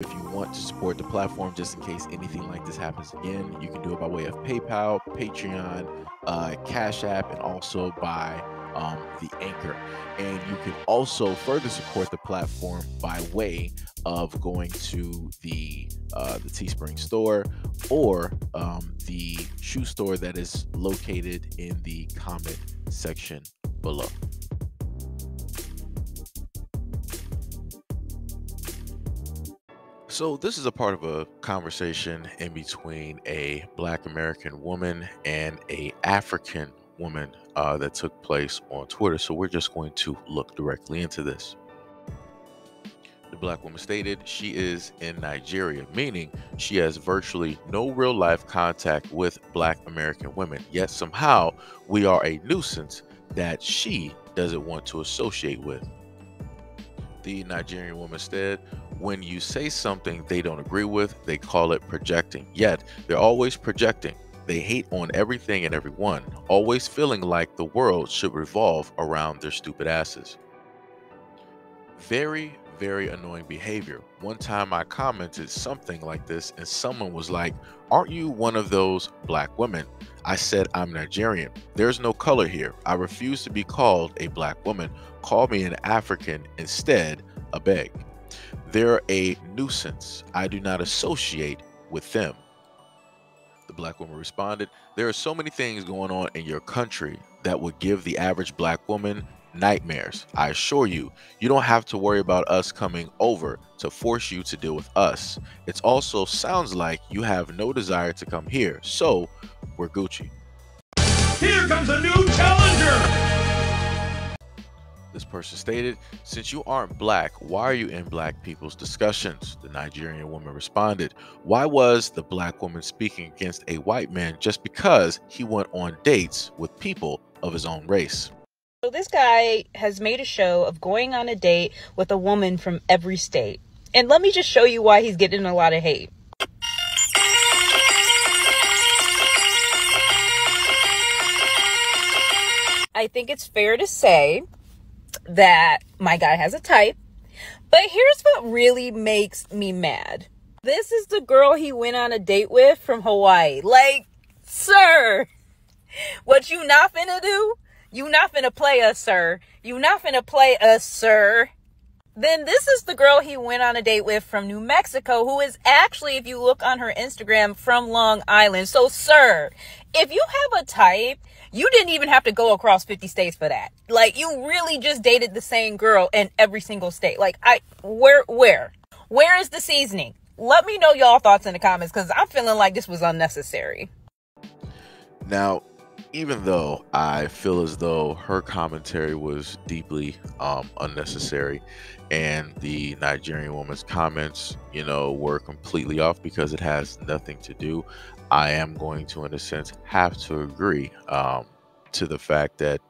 If you want to support the platform just in case anything like this happens again, you can do it by way of PayPal, Patreon, Cash App, and also by the Anchor. And you can also further support the platform by way of going to the Teespring store or the shoe store that is located in the comment section below. So this is a part of a conversation in between a Black American woman and a African woman that took place on Twitter. So we're just going to look directly into this. The Black woman stated she is in Nigeria, meaning she has virtually no real life contact with Black American women, yet somehow we are a nuisance that she doesn't want to associate with. The Nigerian woman said, when you say something they don't agree with, they call it projecting. Yet they're always projecting. They hate on everything and everyone, always feeling like the world should revolve around their stupid asses. Very, very annoying behavior. One time I commented something like this and someone was like, aren't you one of those Black women? I said, I'm Nigerian. There's no color here. I refuse to be called a Black woman. Call me an African instead, I beg. They're a nuisance. I do not associate with them. The Black woman responded, there are so many things going on in your country that would give the average Black woman nightmares. I assure you, you don't have to worry about us coming over to force you to deal with us. It also sounds like you have no desire to come here, so we're Gucci. Here comes a new challenger! This person stated, since you aren't Black, why are you in Black people's discussions? The Nigerian woman responded, why was the Black woman speaking against a white man just because he went on dates with people of his own race? So this guy has made a show of going on a date with a woman from every state. And let me just show you why he's getting a lot of hate. I think it's fair to say that my guy has a type, but here's what really makes me mad. This is the girl he went on a date with from Hawaii. Like, sir, what you not finna do? You not finna play us, sir. You not finna play us, sir. Then this is the girl he went on a date with from New Mexico, who is actually, if you look on her Instagram, from Long Island. So, sir, if you have a type, you didn't even have to go across 50 states for that. Like, you really just dated the same girl in every single state. Like, where is the seasoning? Let me know y'all thoughts in the comments, because I'm feeling like this was unnecessary. Now, even though I feel as though her commentary was deeply unnecessary and the Nigerian woman's comments, you know, were completely off because it has nothing to do, I am going to, in a sense, have to agree to the fact that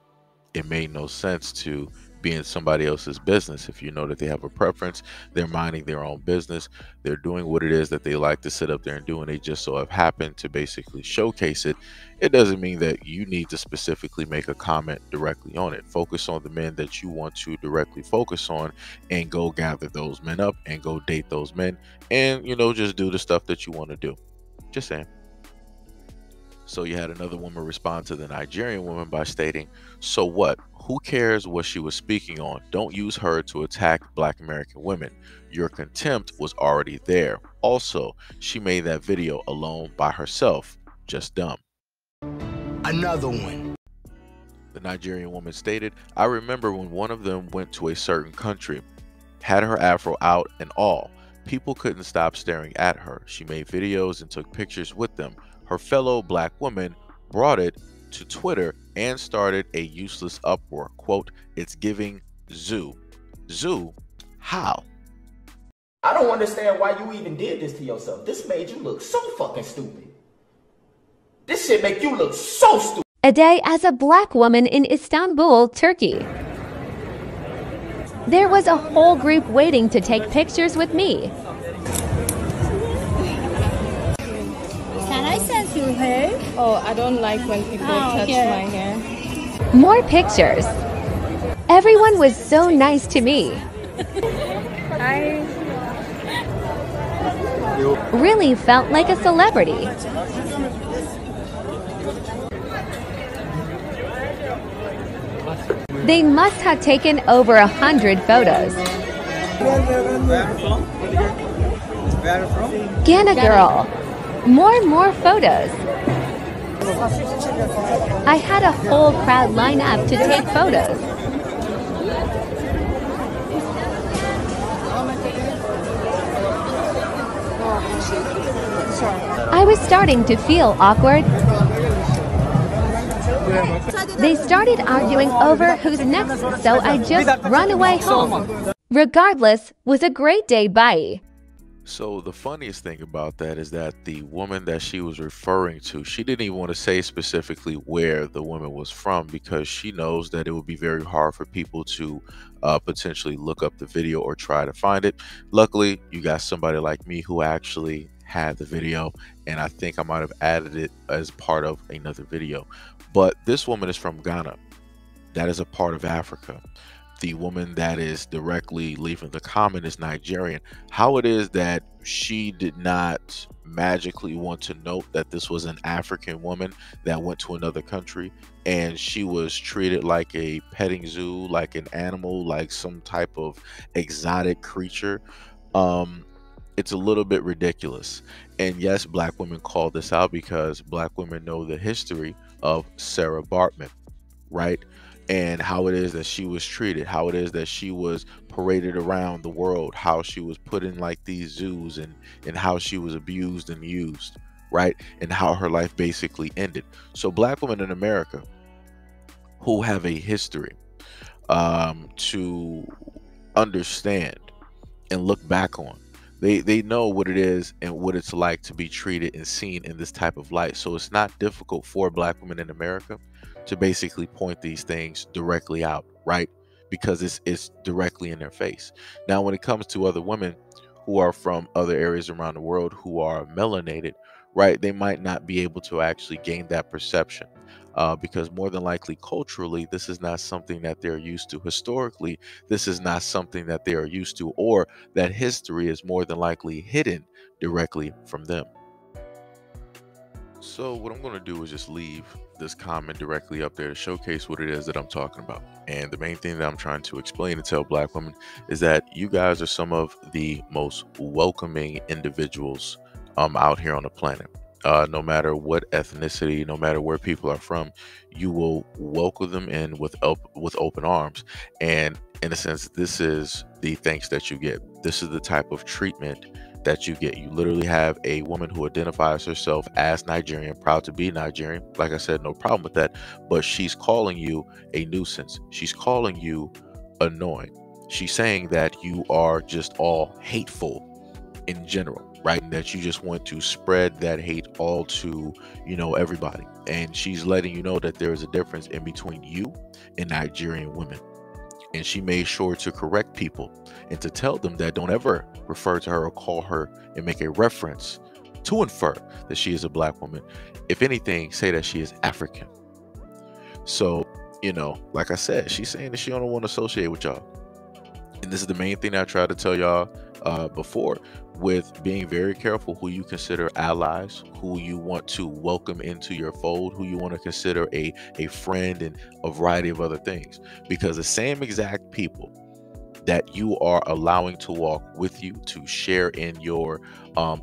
it made no sense to be in somebody else's business. If you know that they have a preference, they're minding their own business, they're doing what it is that they like to sit up there and do, and they just so have happened to basically showcase it. It doesn't mean that you need to specifically make a comment directly on it. Focus on the men that you want to directly focus on and go gather those men up and go date those men and, you know, just do the stuff that you want to do. Just saying. So you had another woman respond to the Nigerian woman by stating, so what? Who cares what she was speaking on? Don't use her to attack Black American women. Your contempt was already there. Also, she made that video alone by herself. Just dumb. Another one. The Nigerian woman stated, I remember when one of them went to a certain country, had her afro out and all. People couldn't stop staring at her. She made videos and took pictures with them. Her fellow Black woman brought it to Twitter and started a useless uproar. Quote, it's giving zoo. Zoo? How? I don't understand why you even did this to yourself. This made you look so fucking stupid. This shit make you look so stupid. A day as a Black woman in Istanbul, Turkey. There was a whole group waiting to take pictures with me. Can I sense your hair? Oh, I don't like when people touch my hair. More pictures. Everyone was so nice to me. Hi. really felt like a celebrity. They must have taken over 100 photos. Ghana girl. More photos. I had a whole crowd line up to take photos. I was starting to feel awkward. They started arguing over who's next, so I just run away home. Regardless, was a great day. Bye. So the funniest thing about that is that the woman that she was referring to, she didn't even want to say specifically where the woman was from, because she knows that it would be very hard for people to potentially look up the video or try to find it. Luckily, you got somebody like me who actually had the video, and I think I might have added it as part of another video. But this woman is from Ghana. That is a part of Africa. The woman that is directly leaving the comment is Nigerian. How it is that she did not magically want to note that this was an African woman that went to another country and she was treated like a petting zoo, like an animal, like some type of exotic creature. It's a little bit ridiculous. And yes, black women call this out because black women know the history of Sarah Bartman, right? And how it is that she was treated, how it is that she was paraded around the world, how she was put in like these zoos, and how she was abused and used, right? And how her life basically ended. So black women in America who have a history to understand and look back on, they know what it is and what it's like to be treated and seen in this type of light. So it's not difficult for black women in America to basically point these things directly out, right? Because it's directly in their face. Now, when it comes to other women who are from other areas around the world who are melanated, right, they might not be able to actually gain that perception because more than likely culturally, this is not something that they're used to. Historically, this is not something that they are used to, or that history is more than likely hidden directly from them. So what I'm going to do is just leave this comment directly up there to showcase what it is that I'm talking about. And the main thing that I'm trying to explain and tell black women is that you guys are some of the most welcoming individuals out here on the planet. No matter what ethnicity, no matter where people are from, you will welcome them in with open arms. And in a sense, this is the thanks that you get. This is the type of treatment that you get. You literally have a woman who identifies herself as Nigerian, proud to be Nigerian. Like I said, no problem with that. But she's calling you a nuisance. She's calling you annoying. She's saying that you are just all hateful in general, right? And that you just want to spread that hate all to, everybody. And she's letting you know that there is a difference in between you and Nigerian women. And she made sure to correct people and to tell them that don't ever refer to her or call her and make a reference to infer that she is a black woman. If anything, say that she is African. So, like I said, she's saying that she don't want to associate with y'all. And this is the main thing I tried to tell y'all before, with being very careful who you consider allies, who you want to welcome into your fold, who you want to consider a friend, and a variety of other things. Because the same exact people that you are allowing to walk with you, to share in your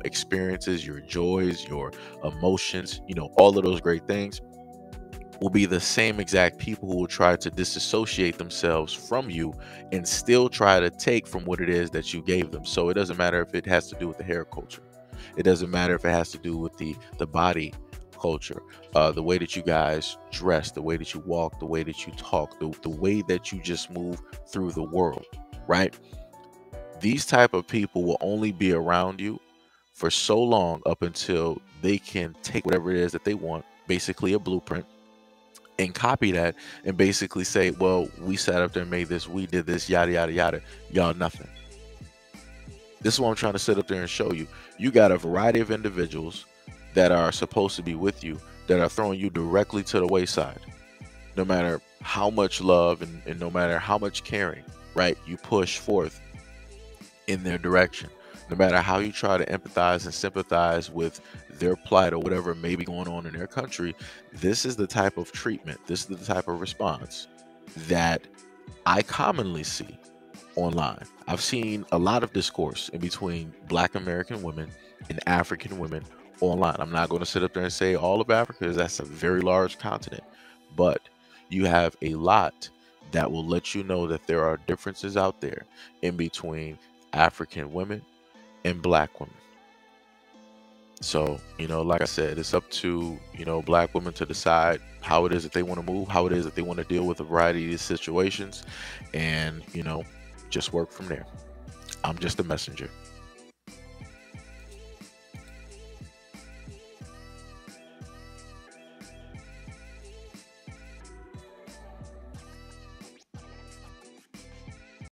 experiences, your joys, your emotions, all of those great things, will be the same exact people who will try to disassociate themselves from you and still try to take from what it is that you gave them. So it doesn't matter if it has to do with the hair culture. It doesn't matter if it has to do with the body culture, the way that you guys dress, the way that you walk, the way that you talk, the way that you just move through the world, right? These type of people will only be around you for so long up until they can take whatever it is that they want, basically a blueprint, and copy that and basically say, well, we sat up there and made this, we did this, yada, yada, yada. Y'all nothing. This is what I'm trying to sit up there and show you. You got a variety of individuals that are supposed to be with you that are throwing you directly to the wayside. No matter how much love and no matter how much caring, right, you push forth in their direction. No matter how you try to empathize and sympathize with their plight or whatever may be going on in their country, this is the type of treatment, this is the type of response that I commonly see online. I've seen a lot of discourse in between Black American women and African women online. I'm not going to sit up there and say all of Africa, because that's a very large continent, but you have a lot that will let you know that there are differences out there in between African women and Black women. So, like I said, it's up to, Black women to decide how it is that they want to move, how it is that they want to deal with a variety of these situations, and, just work from there. I'm just a messenger.